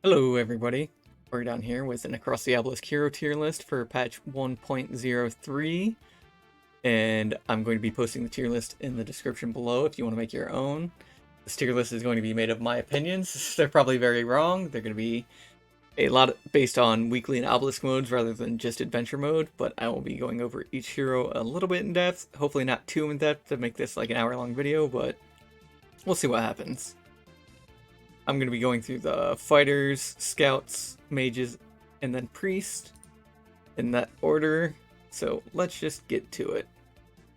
Hello everybody, we're down here with an Across the Obelisk hero tier list for patch 1.03, and I'm going to be posting the tier list in the description below if you want to make your own. This tier list is going to be made of my opinions. They're probably very wrong. They're going to be a lot based on weekly and obelisk modes rather than just adventure mode, but I will be going over each hero a little bit in depth, hopefully not too in depth to make this like an hour-long video, but we'll see what happens. I'm going to be going through the fighters, scouts, mages, and then priest in that order. So let's just get to it.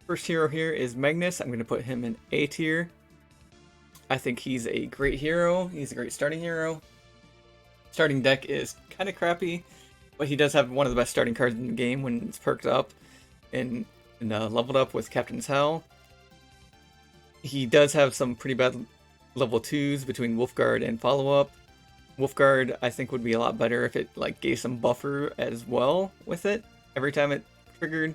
First hero here is Magnus. I'm going to put him in A tier. I think he's a great hero. He's a great starting hero. Starting deck is kind of crappy, but he does have one of the best starting cards in the game when it's perked up and leveled up with Captain's Hell. He does have some pretty bad level 2s between Wolfguard and follow-up. Wolfguard I think would be a lot better if it like gave some buffer as well with it every time it triggered.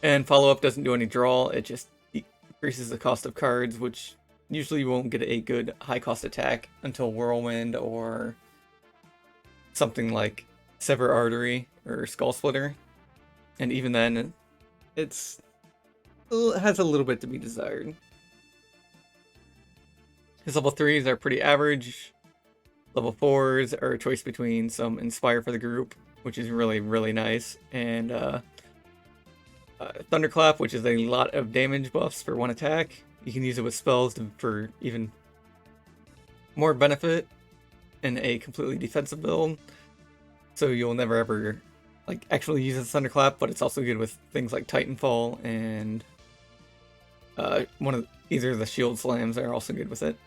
And follow-up doesn't do any draw, it just increases the cost of cards, which usually you won't get a good high cost attack until Whirlwind or something like Sever Artery or Skull Splitter. And even then, it has a little bit to be desired. His level 3s are pretty average. Level 4s are a choice between some Inspire for the group, which is really, really nice, and Thunderclap, which is a lot of damage buffs for one attack. You can use it with spells for even more benefit in a completely defensive build. So you'll never ever like actually use a Thunderclap, but it's also good with things like Titanfall and either the Shield Slams are also good with it.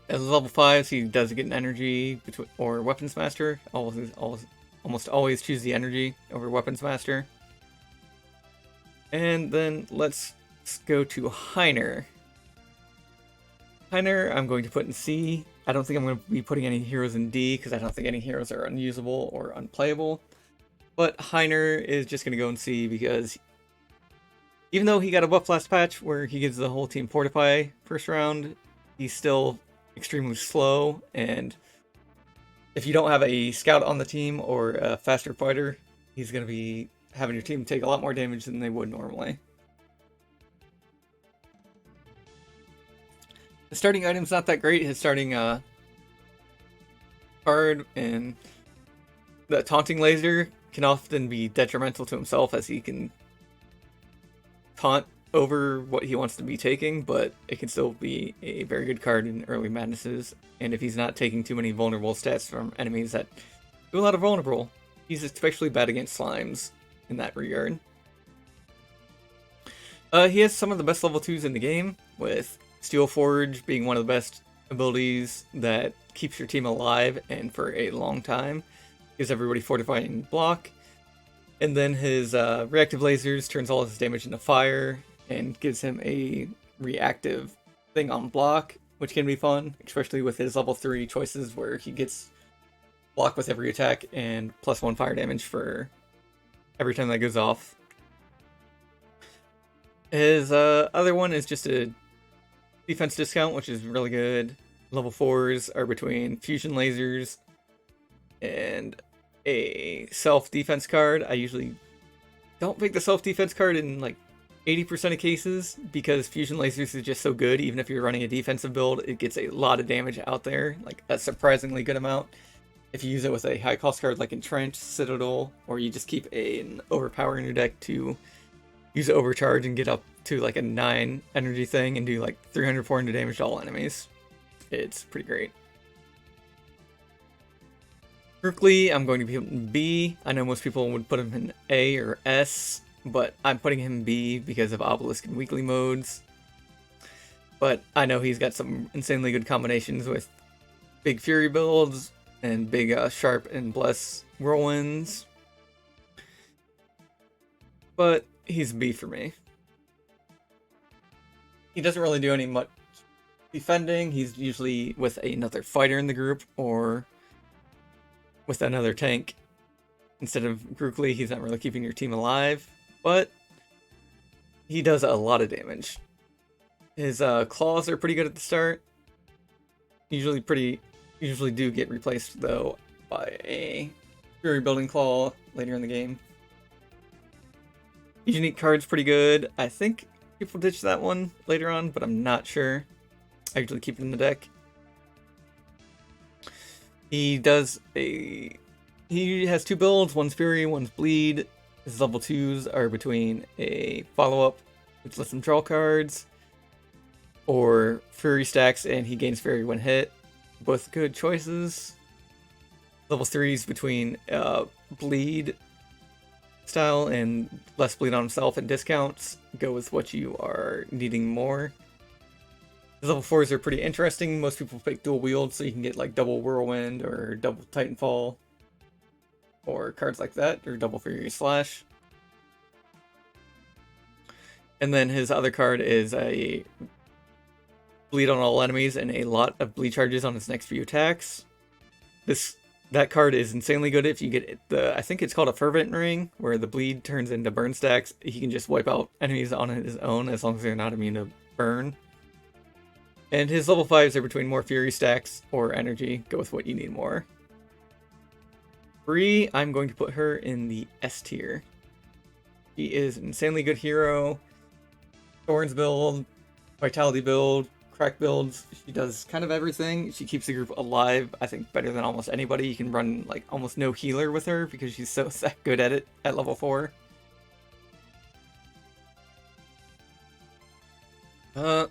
As level 5s, he does get an energy or Weapons Master. Almost always choose the energy over Weapons Master. And then let's go to Heiner. Heiner I'm going to put in C. I don't think I'm going to be putting any heroes in D because I don't think any heroes are unusable or unplayable. But Heiner is just going to go in C because even though he got a buff last patch where he gives the whole team Fortify first round, he's still extremely slow, and if you don't have a scout on the team or a faster fighter, he's going to be having your team take a lot more damage than they would normally. The starting item's not that great. His starting card and the taunting laser can often be detrimental to himself as he can taunt over what he wants to be taking, but it can still be a very good card in early madnesses, and if he's not taking too many vulnerable stats from enemies that do a lot of vulnerable, he's especially bad against slimes in that regard. He has some of the best level 2s in the game, with Steel Forge being one of the best abilities that keeps your team alive and for a long time, gives everybody fortifying block. And then his reactive lasers turns all his damage into fire and gives him a reactive thing on block, which can be fun, especially with his level 3 choices where he gets block with every attack and +1 fire damage for every time that goes off. His other one is just a defense discount, which is really good. Level 4s are between fusion lasers and a self-defense card. I usually don't pick the self-defense card in like 80% of cases because fusion lasers is just so good. Even if you're running a defensive build, it gets a lot of damage out there, like a surprisingly good amount. If you use it with a high cost card like Entrench, Citadel, or you just keep an Overpower in your deck to use Overcharge and get up to like a 9 energy thing and do like 300, 400 damage to all enemies. It's pretty great. Grukli, I'm going to be in B. I know most people would put him in A or S, but I'm putting him in B because of Obelisk and weekly modes. But I know he's got some insanely good combinations with big Fury builds and big Sharp and Bless Whirlwinds. But he's B for me. He doesn't really do any much defending. He's usually with another fighter in the group or with another tank. Instead of Grukli, he's not really keeping your team alive, but he does a lot of damage. His claws are pretty good at the start, usually do get replaced though by a Fury Building Claw later in the game. Unique card's pretty good. I think people ditch that one later on, but I'm not sure. I usually keep it in the deck. He has 2 builds, one's Fury, one's Bleed. His level 2s are between a follow-up, which lets him draw cards, or Fury stacks and he gains Fury when hit. Both good choices. Level 3s between Bleed style and less bleed on himself and discounts. Go with what you are needing more. His level 4s are pretty interesting. Most people pick dual wield, so you can get like double Whirlwind or double Titanfall or cards like that, or double Fury Slash. And then his other card is a bleed on all enemies and a lot of bleed charges on his next few attacks. That card is insanely good if you get I think it's called a Fervent Ring, where the bleed turns into burn stacks. He can just wipe out enemies on his own as long as they're not immune to burn. And his level 5s are between more Fury stacks or energy. Go with what you need more. Bree, I'm going to put her in the S tier. She is an insanely good hero. Thorns build, Vitality build, Crack builds. She does kind of everything. She keeps the group alive, I think, better than almost anybody. You can run like almost no healer with her because she's so good at it at level 4. Her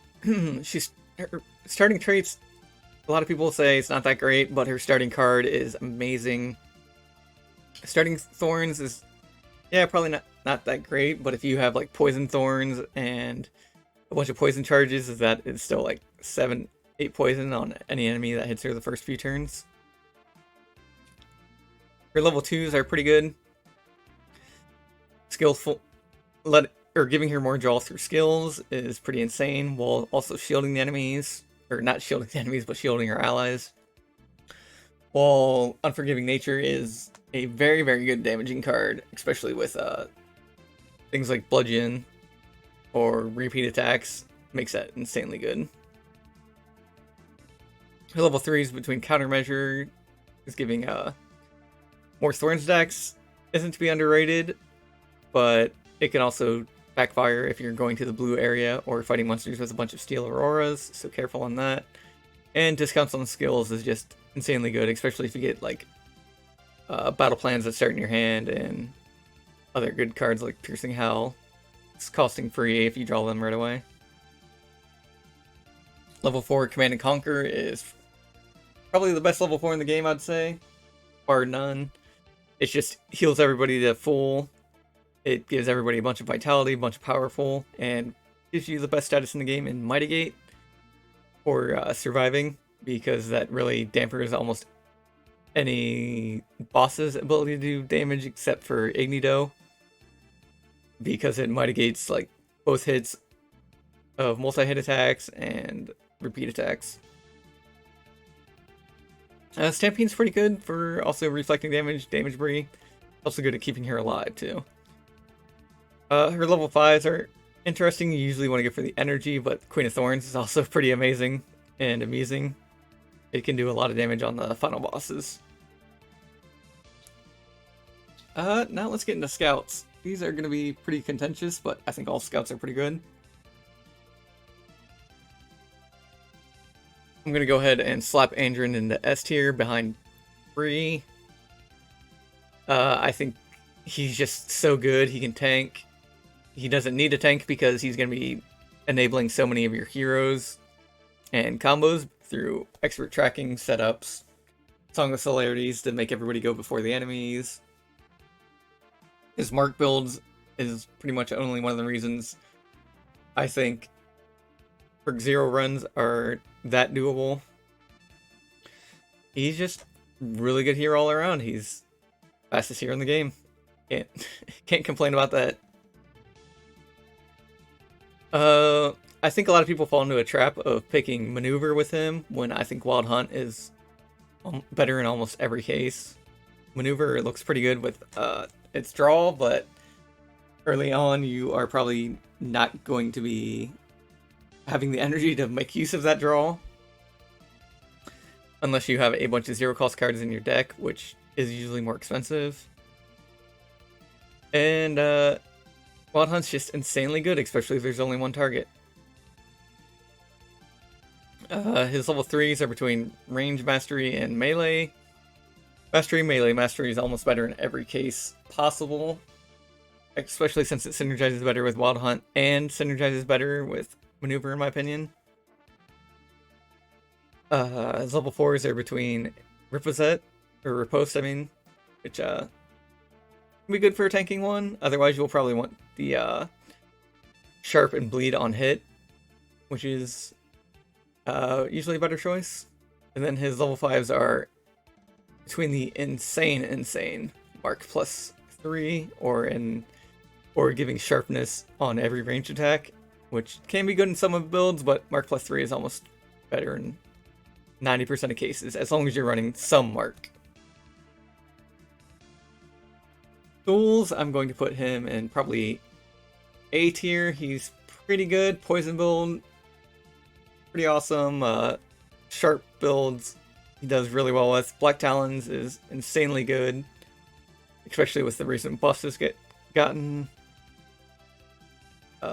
starting traits, a lot of people say it's not that great, but her starting card is amazing. Starting Thorns is, yeah, probably not that great, but if you have like Poison Thorns and a bunch of poison charges, that is still like 7-8 poison on any enemy that hits her the first few turns. Her level 2s are pretty good. Skillful, giving her more draw through skills is pretty insane, while also shielding the enemies, or not shielding the enemies, but shielding her allies. While Unforgiving Nature is a very, very good damaging card, especially with things like Bludgeon or repeat attacks, makes that insanely good. Her level 3s between Countermeasure is giving more Thorn stacks, isn't to be underrated, but it can also backfire if you're going to the blue area or fighting monsters with a bunch of Steel Auroras, so careful on that. And discounts on skills is just insanely good, especially if you get like battle plans that start in your hand and other good cards like Piercing Howl. It's costing free if you draw them right away. Level 4 Command and Conquer is probably the best level 4 in the game, I'd say. Bar none. It just heals everybody to full. It gives everybody a bunch of vitality, a bunch of powerful, and gives you the best status in the game in Mitigate for surviving, because that really dampers almost any boss's ability to do damage except for Ignido, because it mitigates like both hits of multi-hit attacks and repeat attacks. Stampede's pretty good for also reflecting damage Bree. Also good at keeping her alive too. Her level 5s are interesting. You usually want to go for the energy, but Queen of Thorns is also pretty amazing and amusing. It can do a lot of damage on the final bosses. Now let's get into scouts. These are going to be pretty contentious, but I think all scouts are pretty good. I'm going to go ahead and slap Andrin into S tier behind Bree. I think he's just so good. He can tank. He doesn't need a tank because he's going to be enabling so many of your heroes and combos through expert tracking setups, Song of Solarities to make everybody go before the enemies. His Mark builds is pretty much only one of the reasons I think Perk 0 runs are that doable. He's just really good hero all around. He's fastest hero in the game. Can't complain about that. I think a lot of people fall into a trap of picking Maneuver with him, when I think Wild Hunt is better in almost every case. Maneuver looks pretty good with its draw, but early on you are probably not going to be having the energy to make use of that draw. unless you have a bunch of zero cost cards in your deck, which is usually more expensive. And Wild Hunt's just insanely good, especially if there's only one target. His level 3s are between range mastery and melee mastery. Melee mastery is almost better in every case possible, especially since it synergizes better with Wild Hunt and synergizes better with maneuver, in my opinion. His level 4s are between Riposte, which can be good for a tanking one. Otherwise, you'll probably want the Sharp and Bleed on hit, which is usually a better choice. And then his level 5s are between the insane Mark +3 or giving sharpness on every range attack, which can be good in some of the builds, but Mark +3 is almost better in 90% of cases, as long as you're running some Mark. Thuls, I'm going to put him in probably A tier. He's pretty good. Poison build, pretty awesome. Sharp builds, he does really well with. Black Talons is insanely good, especially with the recent buffs it's gotten.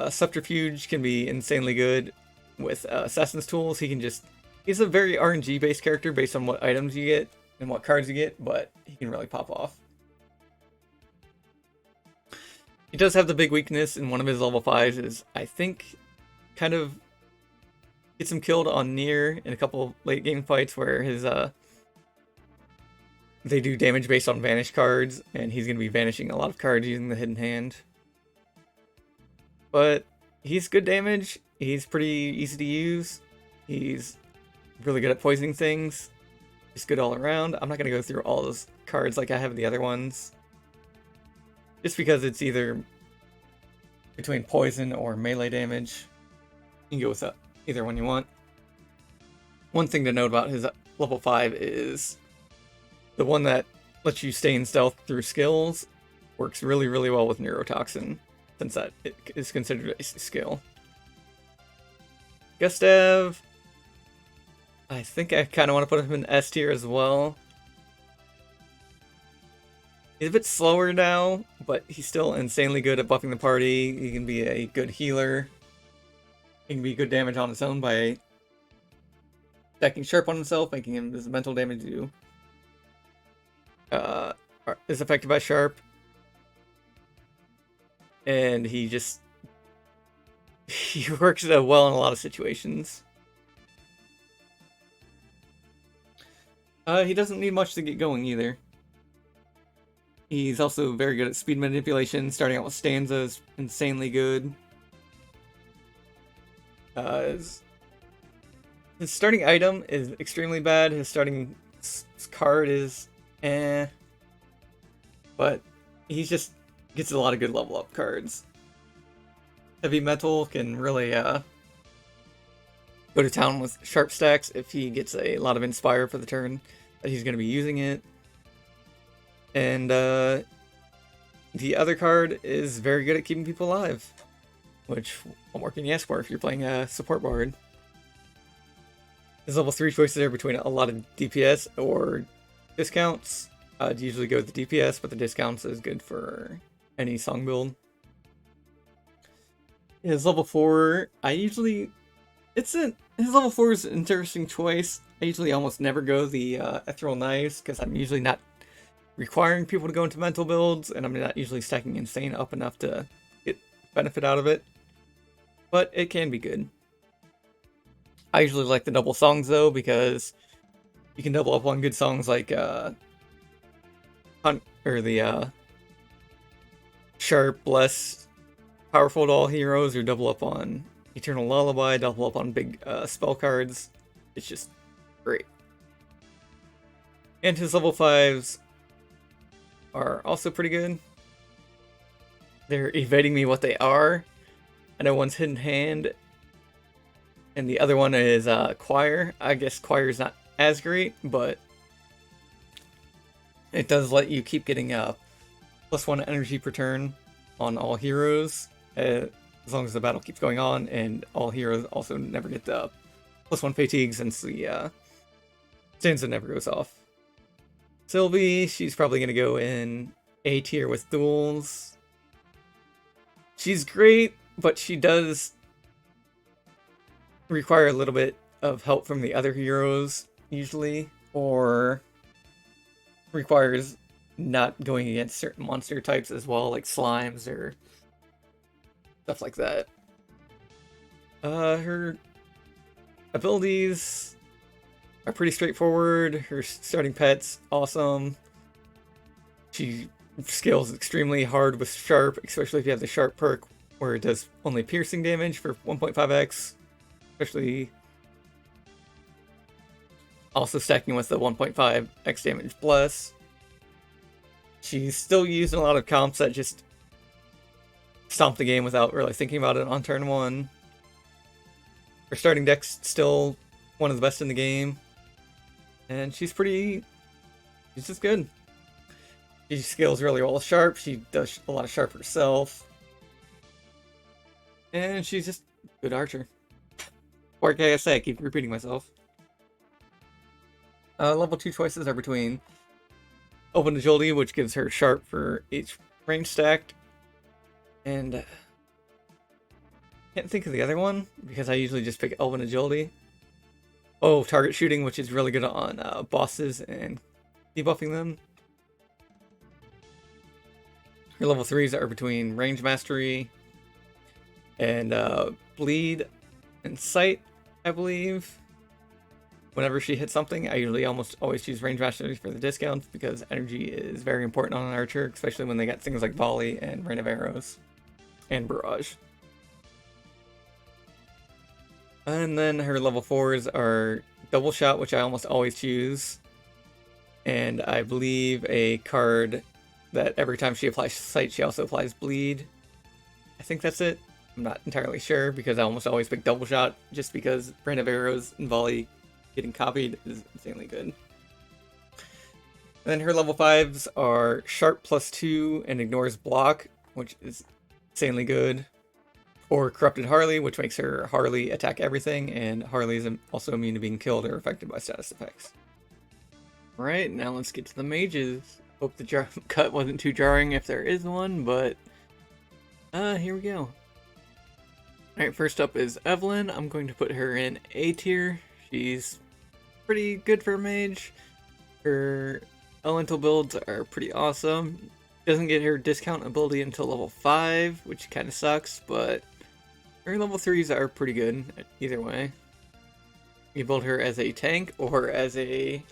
Subterfuge can be insanely good with Assassin's Tools. He's a very RNG based character based on what items you get and what cards you get, but he can really pop off. He does have the big weakness in one of his level 5s is, I think, kind of gets him killed on near in a couple late game fights where his they do damage based on vanish cards, and he's going to be vanishing a lot of cards using the hidden hand. But he's good damage. He's pretty easy to use. He's really good at poisoning things. He's good all around. I'm not going to go through all those cards like I have the other ones, just because it's either between poison or melee damage. You can go with either one you want. One thing to note about his level 5 is the one that lets you stay in stealth through skills works really well with Neurotoxin, since that it is considered a skill. Gustav, I think I kind of want to put him in S tier as well. He's a bit slower now, but he's still insanely good at buffing the party. He can be a good healer. He can be good damage on his own by stacking Sharp on himself, making him his mental damage do. Is affected by Sharp. And he works well in a lot of situations. He doesn't need much to get going either. He's also very good at speed manipulation. Starting out with Stanza is insanely good. His starting item is extremely bad. His starting card is but he just gets a lot of good level up cards. Heavy Metal can really go to town with Sharp stacks if he gets a lot of Inspire for the turn that he's going to be using it. And the other card is very good at keeping people alive, which, what more can you ask for if you're playing a support bard? His level 3 choices are between a lot of DPS or discounts. I'd usually go with the DPS, but the discounts is good for any song build. His level 4, his level 4 is an interesting choice. I usually almost never go the Ethereal Knives, because I'm usually not requiring people to go into mental builds, and I'm not usually stacking Insane up enough to get benefit out of it. But it can be good. I usually like the double songs though, because you can double up on good songs like Sharp, Bless, Powerful to all heroes, or double up on Eternal Lullaby, double up on big spell cards. It's just great. And his level 5s are also pretty good. They're evading me what they are. I know one's Hidden Hand, and the other one is Choir. I guess Choir's not as great, but it does let you keep getting +1 energy per turn on all heroes, as long as the battle keeps going on, and all heroes also never get the +1 fatigue since the Stanza never goes off. Sylvie, she's probably going to go in A tier with Thuls. She's great, but she does require a little bit of help from the other heroes, usually, or requires not going against certain monster types as well, like slimes or stuff like that. Her abilities are pretty straightforward. Her starting pet's awesome. She scales extremely hard with Sharp, especially if you have the Sharp perk where it does only piercing damage for 1.5x, especially also stacking with the 1.5x damage plus. She's still used in a lot of comps that just stomp the game without really thinking about it on turn 1. Her starting deck's still one of the best in the game, and she's just good. She scales really well with Sharp, she does a lot of Sharp herself, and she's just a good archer. Or can I say, I keep repeating myself. Level 2 choices are between Open Agility, which gives her Sharp for each range stacked, and can't think of the other one because I usually just pick Elven Agility. Oh, Target Shooting, which is really good on bosses and debuffing them. Her level 3s are between Range Mastery and Bleed and Sight, I believe. Whenever she hits something, I usually almost always choose Range Mastery for the discounts because energy is very important on an archer, especially when they got things like Volley and Rain of Arrows and Barrage. And then her level 4s are Double Shot, which I almost always choose. And I believe a card that every time she applies Sight, she also applies Bleed. I think that's it. I'm not entirely sure because I almost always pick Double Shot just because Rain of Arrows and Volley getting copied is insanely good. And then her level 5s are Sharp +2 and ignores block, which is insanely good. Or Corrupted Harley, which makes her Harley attack everything, and Harley is also immune to being killed or affected by status effects. Alright, now let's get to the mages. Hope the cut wasn't too jarring if there is one, but here we go. Alright, first up is Evelyn. I'm going to put her in A tier. She's pretty good for a mage. Her elemental builds are pretty awesome. Doesn't get her discount ability until level 5, which kind of sucks, but her level 3s are pretty good either way. You build her as a tank or as a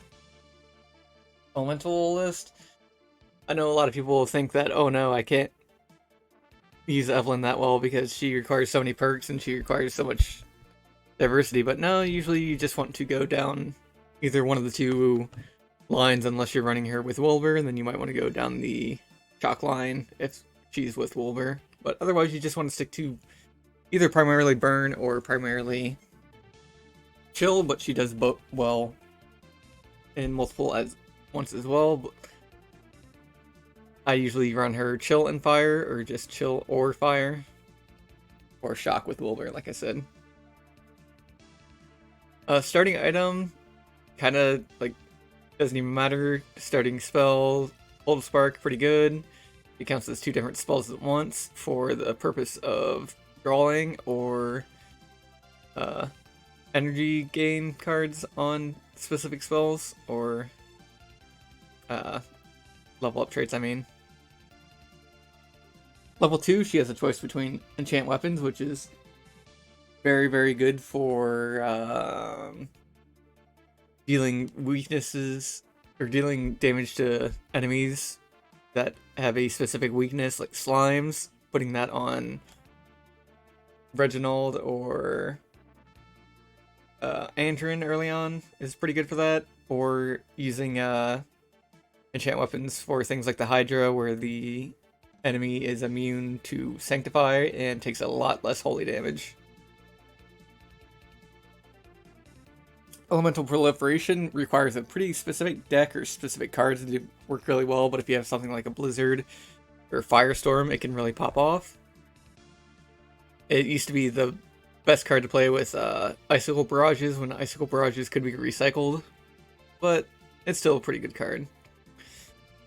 elemental list. I know a lot of people think that, oh no, I can't use Evelyn that well because she requires so many perks and she requires so much diversity, but no, usually you just want to go down either one of the two lines unless you're running her with Wilbur, and then you might want to go down the Chalk line if she's with Wilbur. But otherwise you just want to stick to either primarily burn or primarily chill, but she does both well in multiple as once as well. But I usually run her chill and fire, or just chill or fire, or shock with Wilbur, like I said. Starting item, kind of like doesn't even matter. Starting spell, Cold Spark, pretty good. It counts as 2 different spells at once for the purpose of drawing or energy gain cards on specific spells, or level up traits, I mean. Level 2, she has a choice between enchant weapons, which is very, very good for dealing weaknesses or dealing damage to enemies that have a specific weakness, like slimes. Putting that on Reginald or Andrin early on is pretty good for that. Or using enchant weapons for things like the Hydra, where the enemy is immune to Sanctify and takes a lot less holy damage. Elemental Proliferation requires a pretty specific deck or specific cards to work really well, but if you have something like a Blizzard or Firestorm, it can really pop off. It used to be the best card to play with Icicle Barrages, when Icicle Barrages could be recycled. but it's still a pretty good card.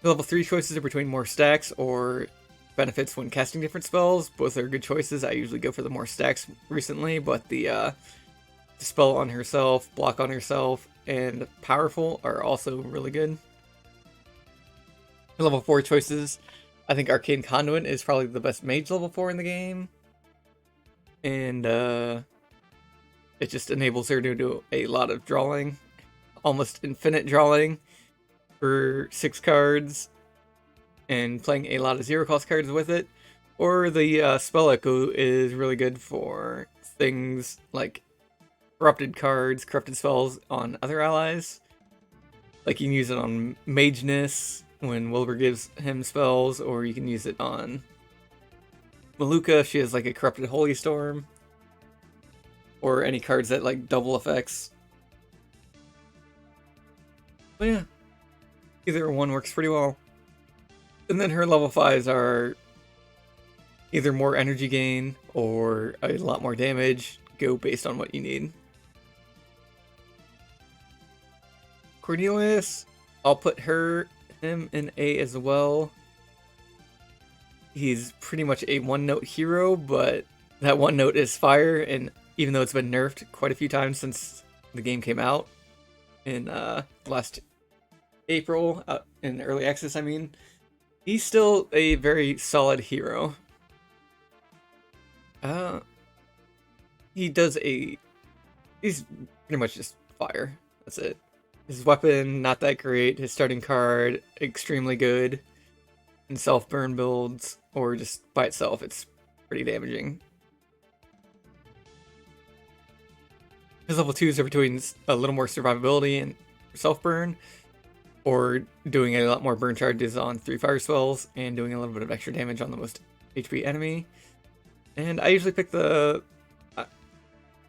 The level 3 choices are between more stacks or benefits when casting different spells. Both are good choices. I usually go for the more stacks recently, but the spell on herself, block on herself, and powerful are also really good. The level 4 choices, I think Arcane Conduit is probably the best mage level 4 in the game. And it just enables her to do a lot of drawing. Almost infinite drawing for 6 cards. And playing a lot of 0-cost cards with it. Or the Spell Echo is really good for things like corrupted cards, corrupted spells on other allies. Like you can use it on Magnus when Wilbur gives him spells, or you can use it on Malukah if she has like a corrupted Holy Storm. Or any cards that like double effects. But yeah, either one works pretty well. And then her level 5s are either more energy gain or a lot more damage. Go based on what you need. Cornelius, I'll put him in A as well. He's pretty much a one-note hero, but that one note is fire, and even though it's been nerfed quite a few times since the game came out in last April, in early access, I mean, he's still a very solid hero. He's pretty much just fire. That's it. His weapon, not that great. His starting card, extremely good. In self-burn builds, or just by itself, it's pretty damaging. His level 2s are between a little more survivability and self-burn, or doing a lot more burn charges on 3 fire spells, and doing a little bit of extra damage on the most HP enemy. And I usually pick the...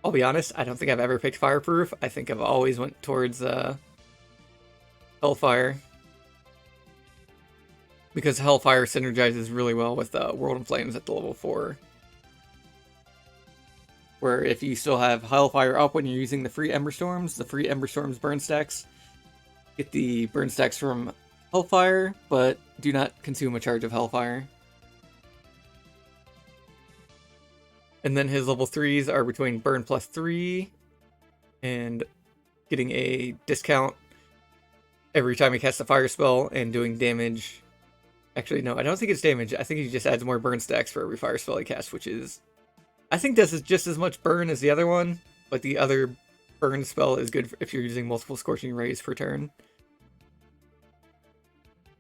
I'll be honest, I don't think I've ever picked Fireproof. I think I've always went towards Hellfire. Because Hellfire synergizes really well with World in Flames at the level 4. Where if you still have Hellfire up when you're using the free Ember Storms burn stacks. Get the burn stacks from Hellfire, but do not consume a charge of Hellfire. And then his level 3s are between burn plus 3 and getting a discount every time he casts a fire spell and doing damage. Actually, no, I don't think it's damage. I think he just adds more burn stacks for every fire spell he casts, which is... I think this is just as much burn as the other one, but the other burn spell is good if you're using multiple Scorching Rays per turn.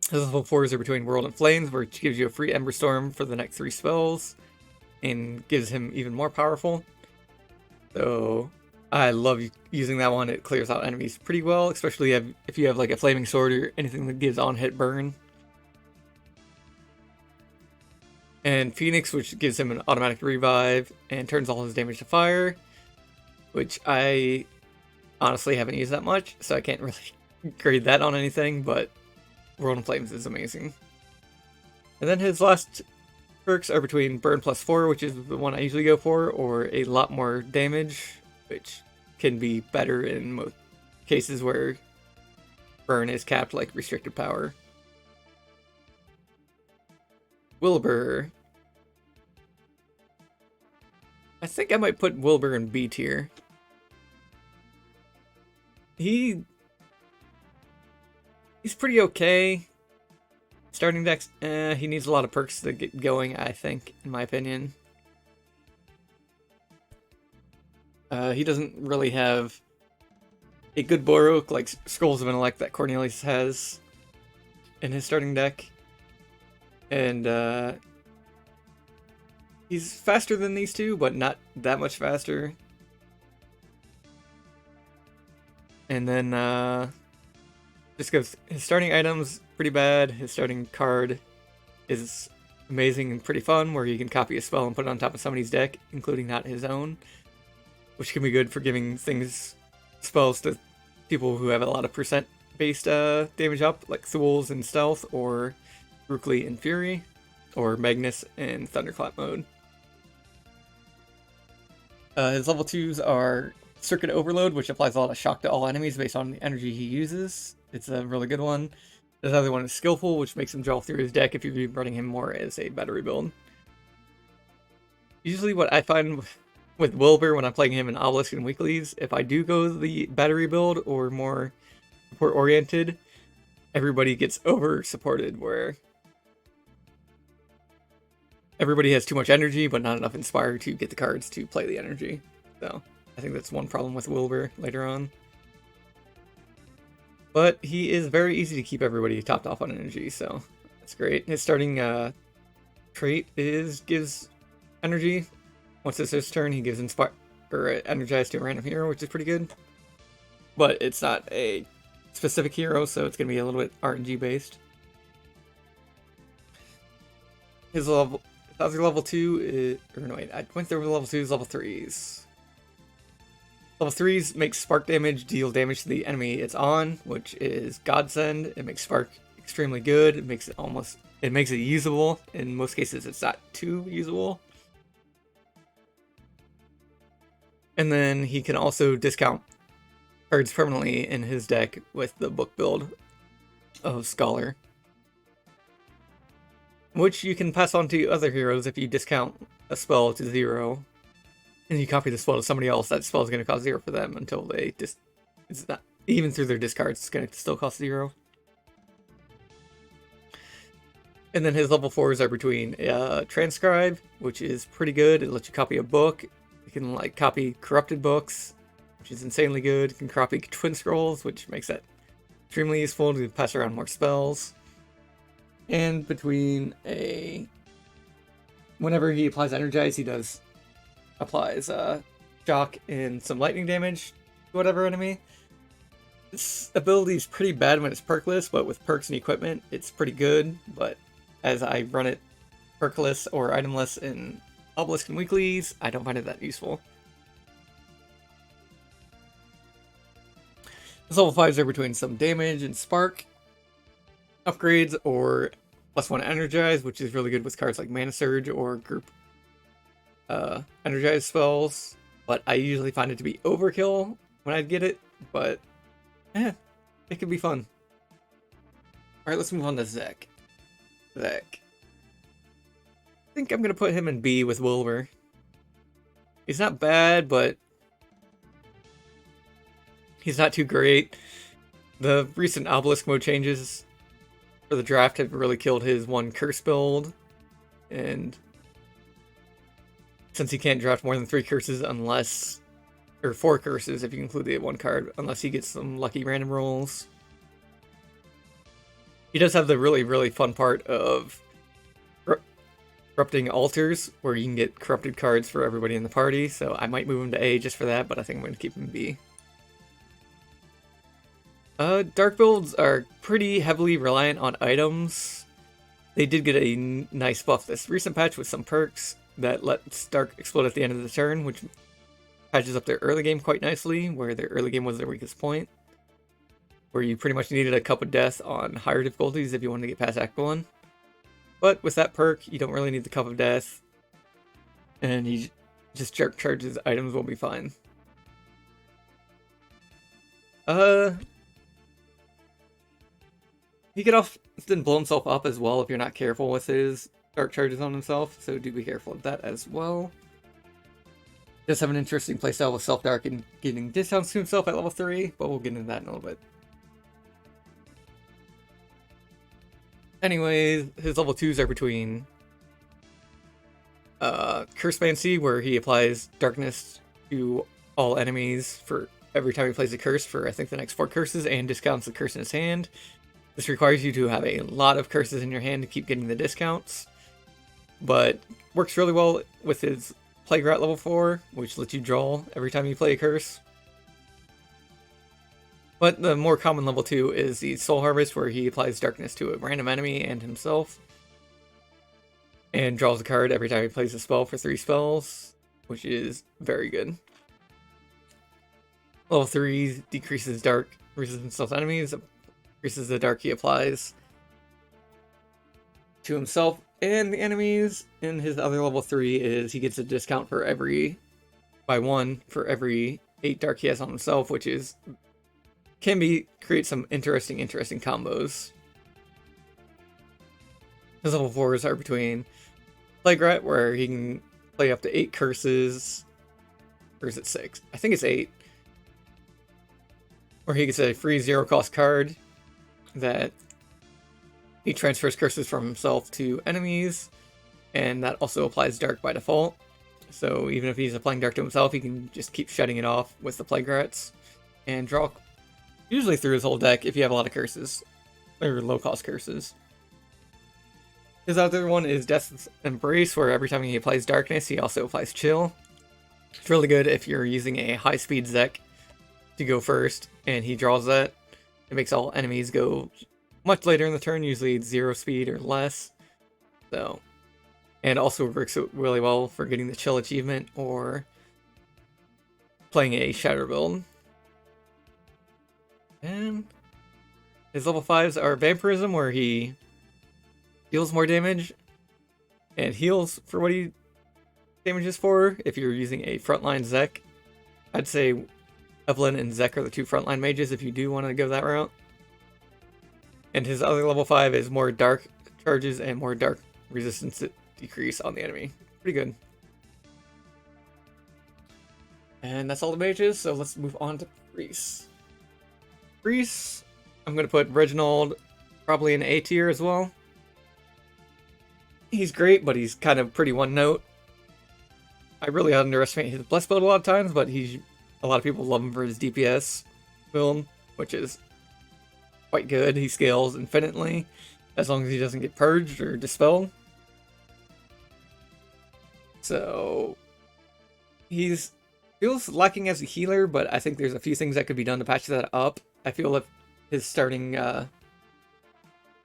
His level 4s are between World and Flames, which gives you a free Ember Storm for the next 3 spells, and gives him even more powerful. So I love using that one. It clears out enemies pretty well, especially if you have like a Flaming Sword or anything that gives on-hit burn. And Phoenix, which gives him an automatic revive and turns all his damage to fire, which I honestly haven't used that much, so I can't really grade that on anything, but World in Flames is amazing. And then his last perks are between Burn plus 4, which is the one I usually go for, or a lot more damage, which can be better in most cases where Burn is capped, like Restricted Power. Wilbur. I think I might put Wilbur in B tier. He's pretty okay. Starting decks, he needs a lot of perks to get going, I think, in my opinion. He doesn't really have a good Borok like Scrolls of Intellect that Cornelius has in his starting deck. And he's faster than these two, but not that much faster. And then just goes, his starting items pretty bad. His starting card is amazing and pretty fun, where you can copy a spell and put it on top of somebody's deck, including not his own, which can be good for giving spells to people who have a lot of percent based damage up, like Thuls in Stealth, or Grukli in Fury, or Magnus in Thunderclap mode. His level 2s are Circuit Overload, which applies a lot of shock to all enemies based on the energy he uses. It's a really good one. The other one is Skillful, which makes him draw through his deck if you're running him more as a battery build. Usually what I find with Wilbur when I'm playing him in Obelisk and Weeklies, if I do go the battery build or more support oriented, everybody gets over supported, where everybody has too much energy but not enough Inspire to get the cards to play the energy. So I think that's one problem with Wilbur later on. But he is very easy to keep everybody topped off on energy, so that's great. His starting trait gives energy. Once it's his turn, he gives Inspire or Energize to a random hero, which is pretty good. But it's not a specific hero, so it's going to be a little bit RNG based. His level 2 is, or no wait, I went over level 2's level 3's. Level 3's makes spark damage deal damage to the enemy it's on, which is godsend. It makes spark extremely good. It makes it usable. In most cases, it's not too usable. And then he can also discount cards permanently in his deck with the book build of Scholar, which you can pass on to other heroes if you discount a spell to 0. And you copy the spell to somebody else, that spell is going to cost 0 for them until they it's not, even through their discards, it's going to still cost 0. And then his level 4s are between Transcribe, which is pretty good. It lets you copy a book. You can like copy corrupted books, which is insanely good. You can copy Twin Scrolls, which makes that extremely useful to pass around more spells. And between whenever he applies Energize, he applies shock and some lightning damage to whatever enemy. This ability is pretty bad when it's perkless, but with perks and equipment, it's pretty good. But as I run it perkless or itemless in Obelisk and Weeklies, I don't find it that useful. His level 5s are between some damage and spark upgrades or +1 Energize, which is really good with cards like Mana Surge or group Energize spells, but I usually find it to be overkill when I get it, but it could be fun. Alright, let's move on to Zek. I think I'm going to put him in B with Wilbur. He's not bad, but he's not too great. The recent Obelisk mode changes for the draft have really killed his one curse build, and since he can't draft more than 3 curses or 4 curses if you include the 1 card, unless he gets some lucky random rolls. He does have the really, really fun part of corrupting altars, where you can get corrupted cards for everybody in the party, so I might move him to A just for that, but I think I'm going to keep him B. Dark builds are pretty heavily reliant on items. They did get a nice buff this recent patch with some perks that lets Dark explode at the end of the turn, which patches up their early game quite nicely, where their early game was their weakest point, where you pretty much needed a Cup of Death on higher difficulties if you wanted to get past Act 1. But with that perk, you don't really need the Cup of Death, and he just charges items will be fine. He could often blow himself up as well if you're not careful with his dark charges on himself, so do be careful of that as well. He does have an interesting playstyle with self-dark and getting discounts to himself at level 3, but we'll get into that in a little bit. Anyways, his level 2s are between Cursemancy, where he applies darkness to all enemies for every time he plays a curse for I think the next 4 curses, and discounts the curse in his hand. This requires you to have a lot of curses in your hand to keep getting the discounts, but works really well with his Plague Rat level 4, which lets you draw every time you play a curse. But the more common level 2 is the Soul Harvest, where he applies darkness to a random enemy and himself, and draws a card every time he plays a spell for 3 spells, which is very good. Level 3 decreases dark resistance to enemies, increases the dark he applies to himself and the enemies. And his other level 3 is he gets a discount for by 1 for every 8 dark he has on himself, which is create some interesting combos. His level 4s are between Plague Rat, where he can play up to 8 curses, or is it 6? I think it's 8. Or he gets a free 0-cost card that he transfers curses from himself to enemies, and that also applies Dark by default. So even if he's applying Dark to himself, he can just keep shutting it off with the Plague Rats and draw usually through his whole deck if you have a lot of curses, or low-cost curses. His other one is Death's Embrace, where every time he applies Darkness, he also applies Chill. It's really good if you're using a high-speed Zek to go first, and he draws that. It makes all enemies go much later in the turn, usually 0 speed or less. So, and also works really well for getting the Chill achievement or playing a Shatter build. And his level 5s are Vampirism, where he deals more damage and heals for what he damages for. If you're using a frontline Zek, I'd say Evelyn and Zek are the 2 frontline mages if you do want to go that route. And his other level 5 is more dark charges and more dark resistance decrease on the enemy. Pretty good. And that's all the mages, so let's move on to priests. Priests, I'm going to put Reginald probably in A tier as well. He's great, but he's kind of pretty one note. I really underestimate his bless build a lot of times, but a lot of people love him for his DPS build, which is quite good. He scales infinitely, as long as he doesn't get purged or dispelled. So, feels lacking as a healer, but I think there's a few things that could be done to patch that up. I feel if his starting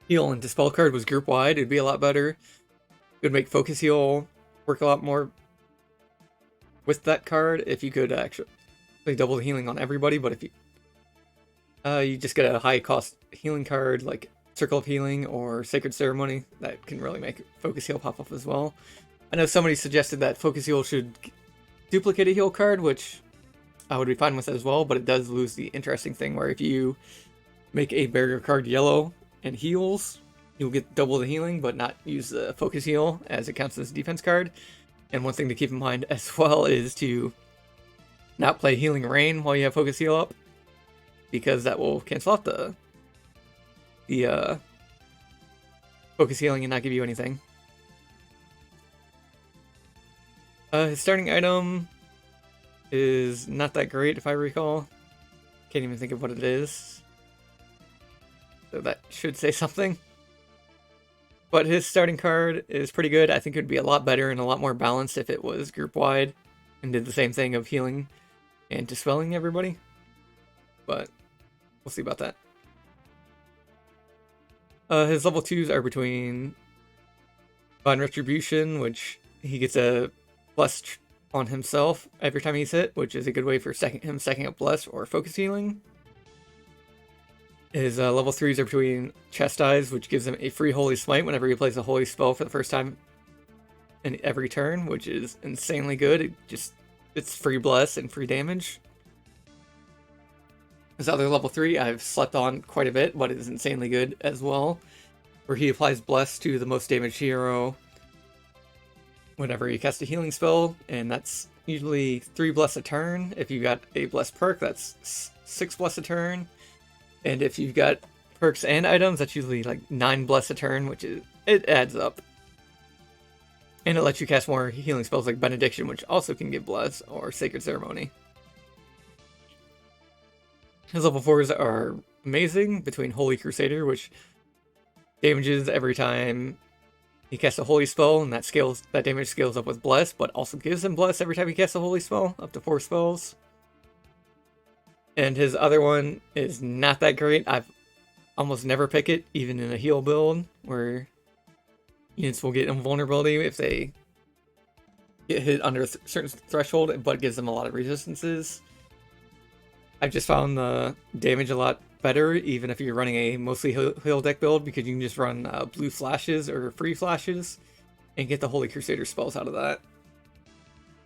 heal and dispel card was group wide, it'd be a lot better. It would make focus heal work a lot more with that card if you could actually double the healing on everybody. But if you just get a high cost healing card like Circle of Healing or Sacred Ceremony, that can really make focus heal pop up as well. I know somebody suggested that focus heal should duplicate a heal card, which I would be fine with as well, but it does lose the interesting thing where if you make a barrier card yellow and heals, you'll get double the healing, but not use the focus heal as it counts as a defense card. And one thing to keep in mind as well is to not play Healing Rain while you have focus heal up, because that will cancel out the focus healing and not give you anything. His starting item is not that great, if I recall. Can't even think of what it is. So that should say something. But his starting card is pretty good. I think it would be a lot better and a lot more balanced if it was group-wide and did the same thing of healing and dispelling everybody. But we'll see about that. His level 2s are between Divine Retribution, which he gets a Bless on himself every time he's hit, which is a good way for him stacking up Bless or Focus Healing. His level 3s are between Chastise, which gives him a free Holy Smite whenever he plays a Holy Spell for the first time in every turn, which is insanely good. It's free Bless and free damage. His other level 3 I've slept on quite a bit, but it is insanely good as well, where he applies Bless to the most damaged hero whenever you cast a healing spell, and that's usually 3 Bless a turn. If you've got a Bless perk, that's 6 Bless a turn. And if you've got perks and items, that's usually like 9 Bless a turn, it adds up. And it lets you cast more healing spells like Benediction, which also can give Bless, or Sacred Ceremony. His level 4s are amazing, between Holy Crusader, which damages every time he casts a holy spell, and that damage scales up with Bless, but also gives him Bless every time he casts a holy spell, up to 4 spells. And his other one is not that great. I've almost never pick it, even in a heal build, where units will get invulnerability if they get hit under a certain threshold, but it gives them a lot of resistances. I've just found the damage a lot better, even if you're running a mostly heal deck build, because you can just run blue flashes or free flashes and get the Holy Crusader spells out of that.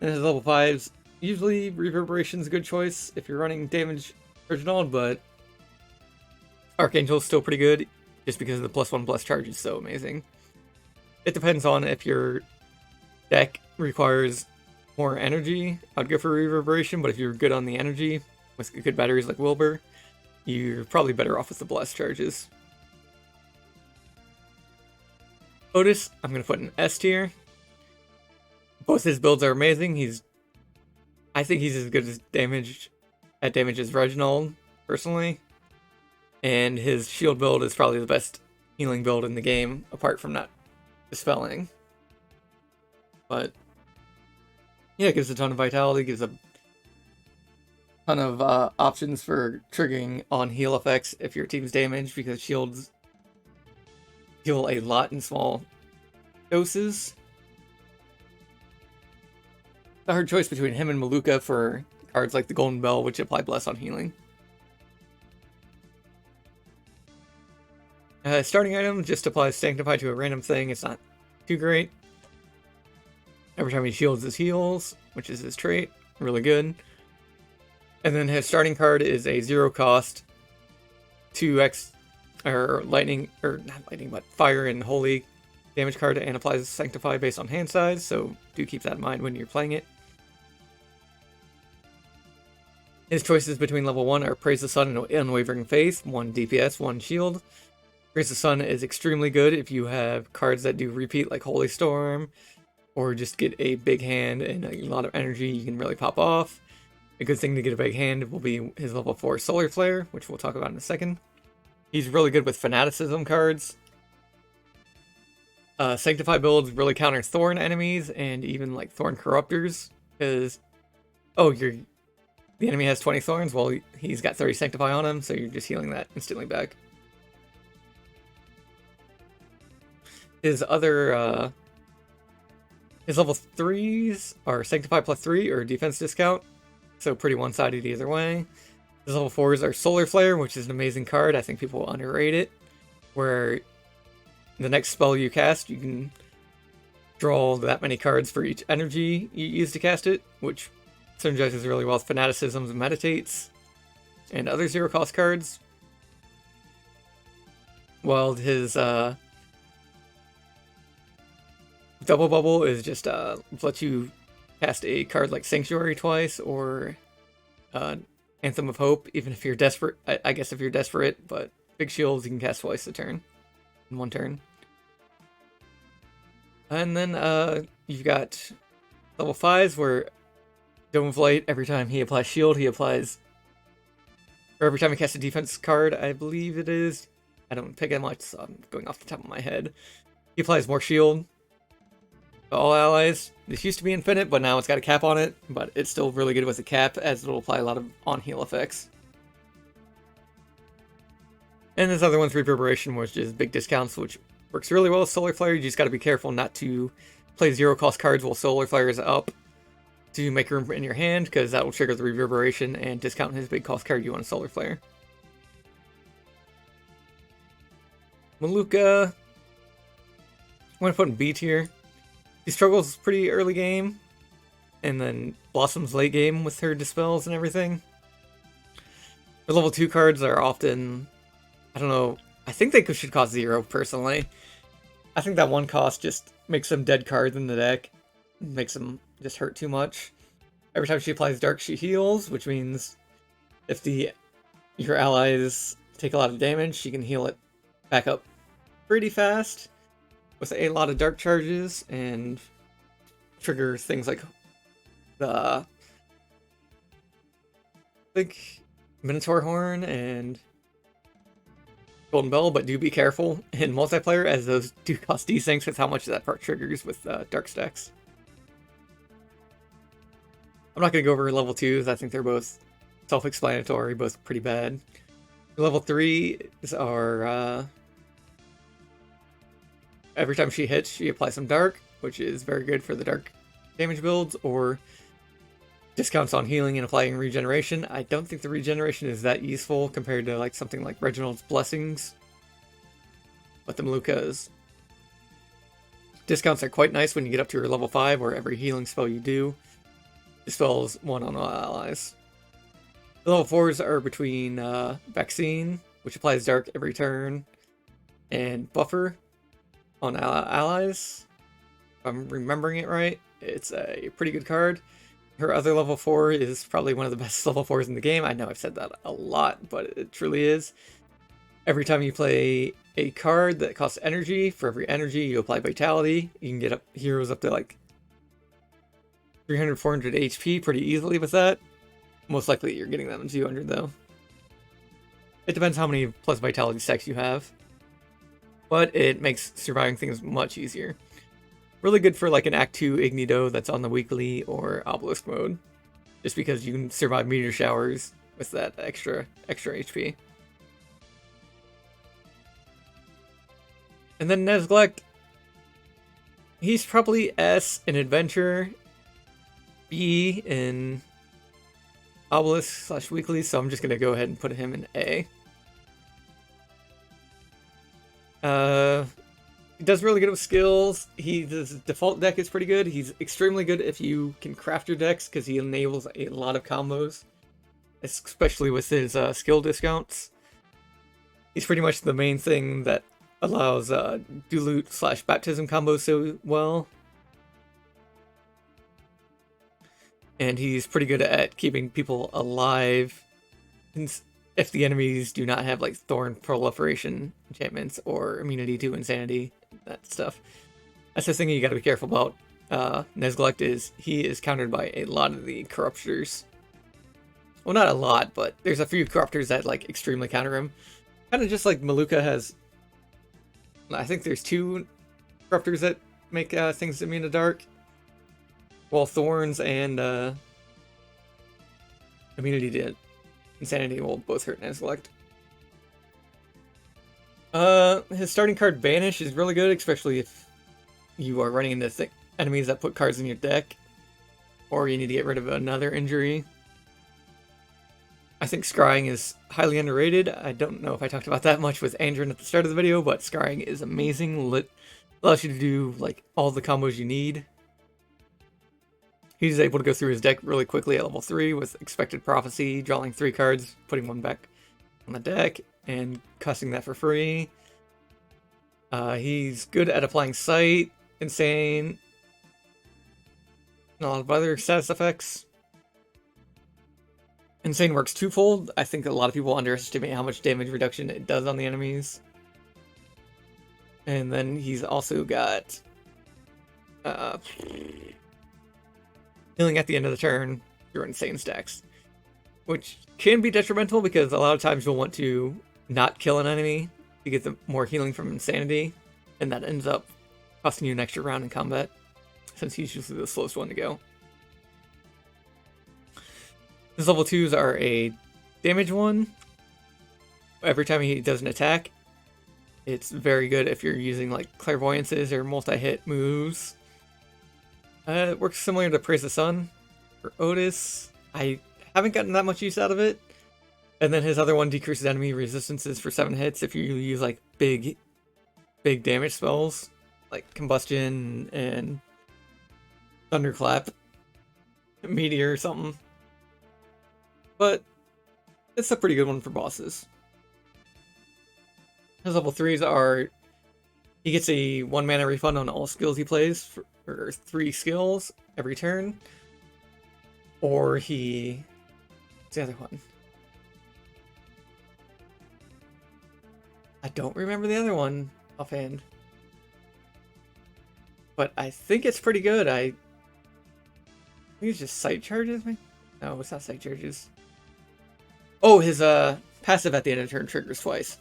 And his level 5s Usually Reverberation's a good choice if you're running damage Reginald, but Archangel's still pretty good just because the +1 bless charge is so amazing. It depends on if your deck requires more energy. I'd go for Reverberation, but if you're good on the energy with good batteries like Wilbur, you're probably better off with the bless charges. Ottis, I'm going to put in S tier. Both his builds are amazing. I think he's as good as damage as Reginald, personally. And his shield build is probably the best healing build in the game, apart from not dispelling. But yeah, it gives a ton of vitality, gives a ton of options for triggering on heal effects if your team's damaged, because shields heal a lot in small doses. A hard choice between him and Malukah for cards like the Golden Bell, which apply Bless on healing. Starting item just applies Sanctify to a random thing. It's not too great. Every time he shields his heals, which is his trait, really good. And then his starting card is a 0 cost 2x or lightning, or not lightning, but fire and holy damage card, and applies Sanctify based on hand size, so do keep that in mind when you're playing it. His choices between level 1 are Praise the Sun and Unwavering Faith, 1 DPS, 1 shield. Praise the Sun is extremely good if you have cards that do repeat like Holy Storm, or just get a big hand and a lot of energy you can really pop off. A good thing to get a big hand will be his level 4 Solar Flare, which we'll talk about in a second. He's really good with Fanaticism cards. Sanctify builds really counter Thorn enemies and even like Thorn Corruptors, because the enemy has 20 Thorns, well he's got 30 Sanctify on him, so you're just healing that instantly back. His other his level 3s are Sanctify +3 or defense discount, so pretty one-sided either way. His level 4s are Solar Flare, which is an amazing card. I think people underrate it, where the next spell you cast, you can draw that many cards for each energy you use to cast it, which synergizes really well with Fanaticisms and Meditates and other 0-cost cards. While his Double Bubble is just lets you cast a card like Sanctuary twice, or Anthem of Hope, even if you're desperate. I guess if you're desperate, but big shields you can cast twice a turn, in one turn. And then you've got level 5s where Dome of Light, every time he applies shield, he applies, or every time he casts a defense card, I believe it is. I don't pick it much, so I'm going off the top of my head. He applies more shield to all allies. This used to be infinite, but now it's got a cap on it, but it's still really good with a cap, as it'll apply a lot of on-heal effects. And this other one's Reverberation, which is big discounts, which works really well with Solar Flare. You just gotta be careful not to play 0-cost cards while Solar Flare is up to make room in your hand, because that will trigger the Reverberation and discount his big cost card you want to Solar Flare. Malukah, I'm going to put in B tier. She struggles pretty early game, and then blossoms late game with her dispels and everything. Her level 2 cards are often, I don't know, I think they should cost 0 personally. I think that one cost just makes them dead cards in the deck, makes them just hurt too much. Every time she applies Dark, she heals, which means if your allies take a lot of damage, she can heal it back up pretty fast with a lot of Dark charges, and trigger things like the big Minotaur Horn and Golden Bell, but do be careful in multiplayer, as those do cost desyncs with how much that part triggers with Dark stacks. I'm not going to go over level 2s, I think they're both self-explanatory, both pretty bad. Level 3s are, every time she hits, she applies some Dark, which is very good for the Dark damage builds, or discounts on healing and applying regeneration. I don't think the regeneration is that useful compared to like something like Reginald's Blessings, but the Malukah's discounts are quite nice when you get up to your level 5, where every healing spell you do dispels 1 on all allies. The level 4s are between Vaccine, which applies Dark every turn, and Buffer on allies. If I'm remembering it right, it's a pretty good card. Her other level 4 is probably one of the best level 4s in the game. I know I've said that a lot, but it truly is. Every time you play a card that costs energy, for every energy you apply Vitality. You can get heroes up to like 300, 400 HP pretty easily with that. Most likely you're getting them in 200 though. It depends how many plus Vitality stacks you have. But it makes surviving things much easier. Really good for like an Act 2 Ignito that's on the weekly or Obelisk mode. Just because you can survive meteor showers with that extra HP. And then Nezglekt. He's probably S in Adventure, B in Obelisk / weekly, so I'm just going to go ahead and put him in A. He does really good with skills. His default deck is pretty good. He's extremely good if you can craft your decks, because he enables a lot of combos, especially with his skill discounts. He's pretty much the main thing that allows Dulute / Baptism combos so well. And he's pretty good at keeping people alive if the enemies do not have like Thorn Proliferation enchantments or immunity to insanity, that stuff. That's the thing you gotta be careful about. Nezglekt is countered by a lot of the corruptors. Well, not a lot, but there's a few corruptors that like extremely counter him. Kind of just like Malukah has. I think there's 2 corruptors that make things immune to dark. Well, Thorns and immunity to insanity will both hurt Nezglekt. His starting card Banish is really good, especially if you are running into enemies that put cards in your deck, or you need to get rid of another injury. I think Scrying is highly underrated. I don't know if I talked about that much with Andrin at the start of the video, but Scrying is amazing. Allows you to do like all the combos you need. He's able to go through his deck really quickly at level 3 with Expected Prophecy, drawing 3 cards, putting 1 back on the deck, and casting that for free. He's good at applying Sight, Insane, and a lot of other status effects. Insane works twofold. I think a lot of people underestimate how much damage reduction it does on the enemies. And then he's also got healing at the end of the turn through insane stacks, which can be detrimental because a lot of times you'll want to not kill an enemy to get the more healing from insanity, and that ends up costing you an extra round in combat, since he's usually the slowest one to go. His level 2s are a damage one. Every time he does an attack, it's very good if you're using like clairvoyances or multi-hit moves. It works similar to Praise the Sun for Ottis. I haven't gotten that much use out of it. And then his other one decreases enemy resistances for 7 hits if you use like big damage spells, like Combustion and Thunderclap, Meteor or something. But it's a pretty good one for bosses. His level 3s are, he gets a 1 mana refund on all skills he plays for 3 skills every turn. Or what's the other one? I don't remember the other one offhand. But I think it's pretty good. I think it's just sight charges, maybe? No, it's not sight charges. Oh, his passive at the end of the turn triggers twice,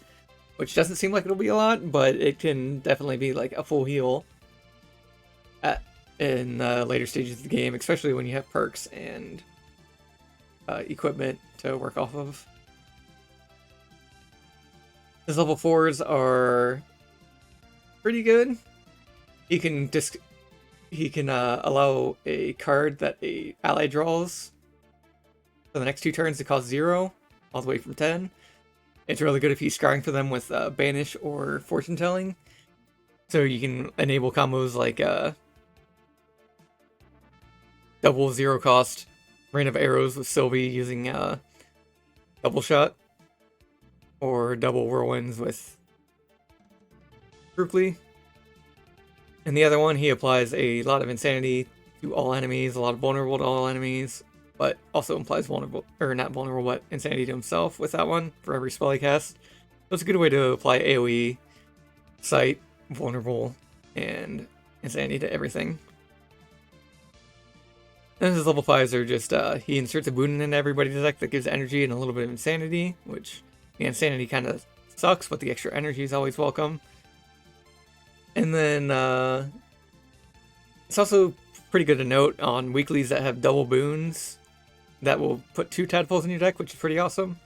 which doesn't seem like it'll be a lot, but it can definitely be like a full heal in later stages of the game, especially when you have perks and equipment to work off of. His level 4s are pretty good. He can allow a card that a ally draws for the next 2 turns to cost 0, all the way from 10. It's really good if he's scrying for them with Banish or Fortune Telling. So you can enable combos like double 0 cost Rain of Arrows with Sylvie using double shot, or double whirlwinds with Grukli. And the other one, he applies a lot of insanity to all enemies, a lot of vulnerable to all enemies, but also implies vulnerable, or not vulnerable, but insanity to himself with that one for every spell he casts. So it's a good way to apply AoE, sight, vulnerable, and insanity to everything. And his level 5s are just, he inserts a boon into everybody's deck that gives energy and a little bit of insanity, which the insanity kind of sucks, but the extra energy is always welcome. And then, it's also pretty good to note on weeklies that have double boons that will put 2 tadpoles in your deck, which is pretty awesome.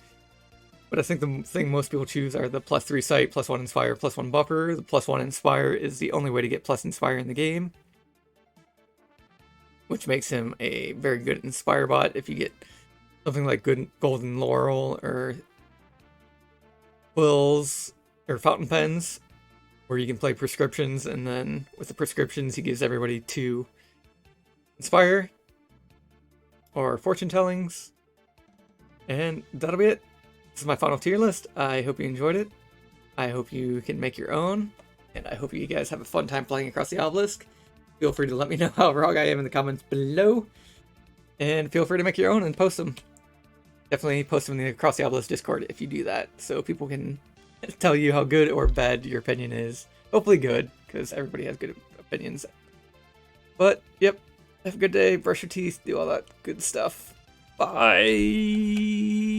But I think the thing most people choose are the +3 sight, +1 inspire, +1 buffer. The +1 inspire is the only way to get plus inspire in the game, which makes him a very good inspire bot if you get something like good golden laurel or quills or fountain pens, where you can play prescriptions, and then with the prescriptions he gives everybody 2 inspire or fortune tellings. And that'll be it. This is my final tier list. I hope you enjoyed it. I hope you can make your own, and I hope you guys have a fun time playing across the Obelisk. Feel free to let me know how wrong I am in the comments below, and feel free to make your own and post them. Definitely post them in the Across the Obelisk Discord if you do that, so people can tell you how good or bad your opinion is. Hopefully good, because everybody has good opinions. But, yep, have a good day, brush your teeth, do all that good stuff. Bye!